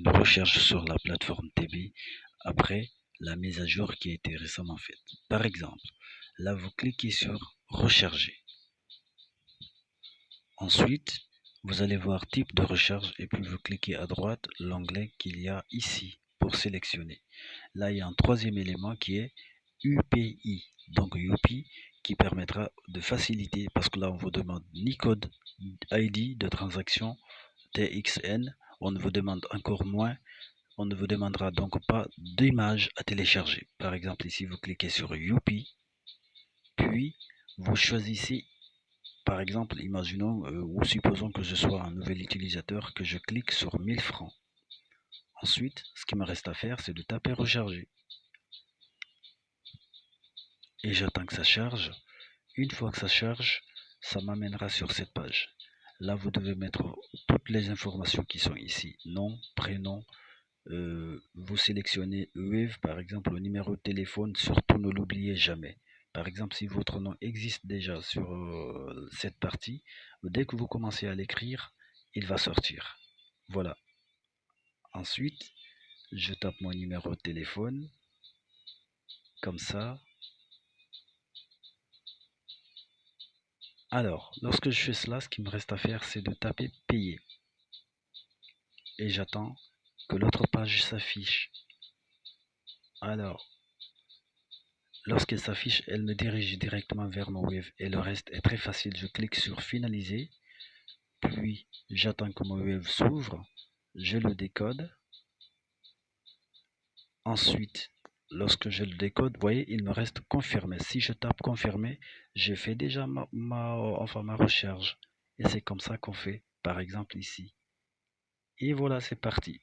une recherche sur la plateforme TB après la mise à jour qui a été récemment faite. Par exemple, là vous cliquez sur recharger. Ensuite, vous allez voir type de recharge et puis vous cliquez à droite l'onglet qu'il y a ici pour sélectionner. Là, il y a un troisième élément qui est UPI. Donc UPI qui permettra de faciliter parce que là on vous demande ni code ID de transaction TXN, on ne vous demande encore moins, on ne vous demandera donc pas d'image à télécharger. Par exemple ici vous cliquez sur UPI, puis vous choisissez. Par exemple, imaginons ou supposons que je sois un nouvel utilisateur, que je clique sur 1000 francs. Ensuite, ce qui me reste à faire, c'est de taper recharger. Et j'attends que ça charge. Une fois que ça charge, ça m'amènera sur cette page. Là, vous devez mettre toutes les informations qui sont ici. Nom, prénom. Vous sélectionnez Wave, par exemple, le numéro de téléphone. Surtout, ne l'oubliez jamais. Par exemple, si votre nom existe déjà sur cette partie, dès que vous commencez à l'écrire, il va sortir. Voilà. Ensuite, je tape mon numéro de téléphone, comme ça. Alors, lorsque je fais cela, ce qu'il me reste à faire, c'est de taper payer. Et j'attends que l'autre page s'affiche. Alors, lorsqu'elle s'affiche, elle me dirige directement vers mon Wave. Et le reste est très facile. Je clique sur finaliser. Puis, j'attends que mon Wave s'ouvre. Je le décode. Ensuite, lorsque je le décode, vous voyez, il me reste confirmer. Si je tape confirmer, j'ai fait déjà ma recherche. Et c'est comme ça qu'on fait, par exemple ici. Et voilà, c'est parti.